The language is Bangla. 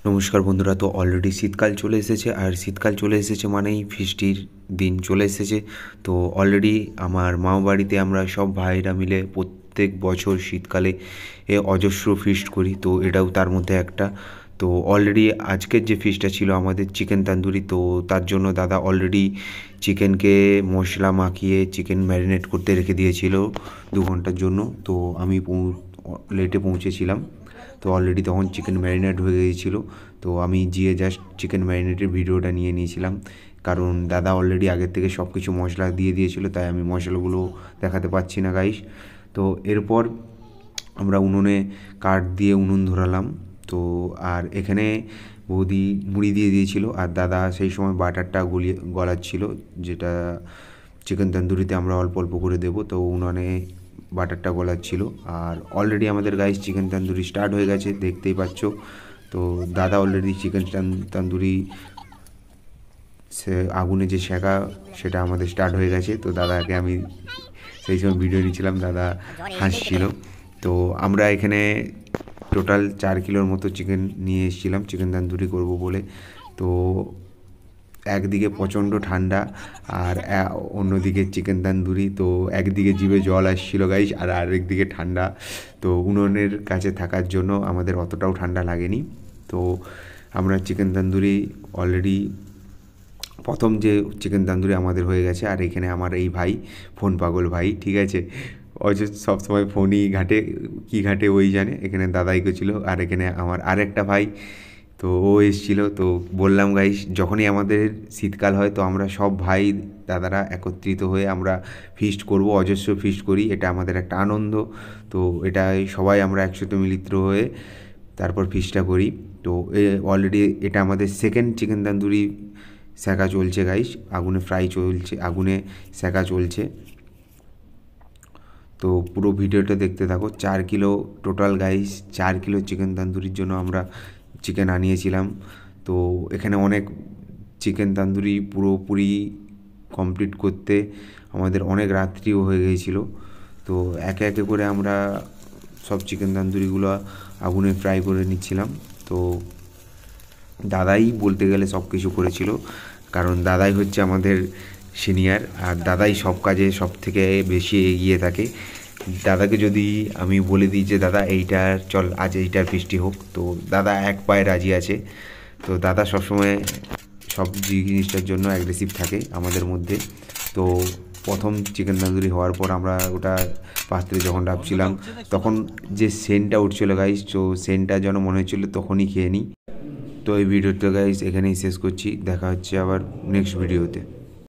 নমস্কার বন্ধুরা। তো অলরেডি শীতকাল চলে এসেছে, আর শীতকাল চলে এসেছে মানেই ফিস্টির দিন চলে এসেছে। তো অলরেডি আমার মামা বাড়িতে আমরা সব ভাইরা মিলে প্রত্যেক বছর শীতকালে অজস্র ফিস্ট করি, তো এটাও তার মধ্যে একটা। তো অলরেডি আজকের যে ফিস্টটা ছিল আমাদের চিকেন তান্দুরি, তো তার জন্য দাদা অলরেডি চিকেনকে মশলা মাখিয়ে চিকেন ম্যারিনেট করতে রেখে দিয়েছিল 2 ঘন্টার জন্য। তো আমি লেটে পৌঁছেছিলাম, তো অলরেডি তখন চিকেন ম্যারিনেট হয়ে গিয়েছিলো। তো আমি গিয়ে জাস্ট চিকেন ম্যারিনেটের ভিডিওটা নিয়ে নিয়েছিলাম, কারণ দাদা অলরেডি আগের থেকে সব কিছু মশলা দিয়ে দিয়েছিলো, তাই আমি মশলাগুলো দেখাতে পাচ্ছি না গাইস। তো এরপর আমরা উনুনে কাঠ দিয়ে উনুন ধরালাম। তো আর এখানে বৌদি মুড়ি দিয়ে দিয়েছিল, আর দাদা সেই সময় বাটারটা গলাচ্ছিল, যেটা চিকেন তন্দুরিতে আমরা অল্প অল্প করে দেবো। তো উনুনে বাটারটা গলাচ্ছিল, আর অলরেডি আমাদের গাইস চিকেন তন্দুরি স্টার্ট হয়ে গেছে, দেখতেই পাচ্ছ। তো দাদা অলরেডি চিকেন তন্দুরি সে আগুনে যে শেখা সেটা আমাদের স্টার্ট হয়ে গেছে। তো দাদাকে আমি সেই সময় ভিডিও নিচ্ছিলাম, দাদা হাসছিল। তো আমরা এখানে টোটাল 4 কিলোর মতো চিকেন নিয়ে এসেছিলাম চিকেন তন্দুরি করবো বলে। তো একদিকে প্রচণ্ড ঠান্ডা আর অন্যদিকে চিকেন তন্দুরি, তো একদিকে জিভে জল আসছিল গাইস, আর আরেকদিকে ঠান্ডা। তো উনুনের কাছে থাকার জন্য আমাদের অতটাও ঠান্ডা লাগেনি। তো আমরা চিকেন তন্দুরি অলরেডি প্রথম যে চিকেন তন্দুরি আমাদের হয়ে গেছে। আর এখানে আমার এই ভাই ফোন পাগল ভাই, ঠিক আছে, সবসময় ফোনই ঘাটে, কী ঘাটে ওই জানে। এখানে দাদাই ছিল, আর এখানে আমার আরেকটা ভাই, তো ও এসেছিলো। তো বললাম গাইস, যখনই আমাদের শীতকাল হয় তো আমরা সব ভাই দাদারা একত্রিত হয়ে আমরা ফিস্ট করব, অজস্র ফিস্ট করি, এটা আমাদের একটা আনন্দ। তো এটাই সবাই আমরা একসাথে মিলিত হয়ে তারপর ফিস্টটা করি। তো অলরেডি এটা আমাদের সেকেন্ড চিকেন তন্দুরি সেঁকা চলছে গাইস, আগুনে ফ্রাই চলছে, আগুনে সেঁকা চলছে। তো পুরো ভিডিওটা দেখতে থাকো। 4 kilo total guys, 4 kilo chicken তন্দুরির জন্য আমরা চিকেন আনিয়েছিলাম। তো এখানে অনেক চিকেন তন্দুরি পুরোপুরি কমপ্লিট করতে আমাদের অনেক রাত্রিও হয়ে গিয়েছিলো। তো একে একে করে আমরা সব চিকেন তন্দুরিগুলো আগুনে ফ্রাই করে নিচ্ছিলাম। তো দাদাই বলতে গেলে সব কিছু করেছিল, কারণ দাদাই হচ্ছে আমাদের সিনিয়র, আর দাদাই সব কাজে সব থেকে বেশি এগিয়ে থাকে। দাদাকে যদি আমি বলে দিই যে দাদা এইটার চল আজ এইটার ফিস্টি হোক, তো দাদা এক পায়ে রাজি আছে। তো দাদা সবসময় সব জিনিসটার জন্য অ্যাগ্রেসিভ থাকে আমাদের মধ্যে। তো প্রথম চিকেন তন্দুরি হওয়ার পর আমরা ওটা পাত্রে যখন ডাবছিলাম, তখন যে সেন্টটা উঠছিলো গাইস, তো সেন্টটা যেন মনে হচ্ছিলো তখনই খেয়ে নিই। তো এই ভিডিওটা গাইস এখানেই শেষ করছি, দেখা হচ্ছে আবার নেক্সট ভিডিওতে।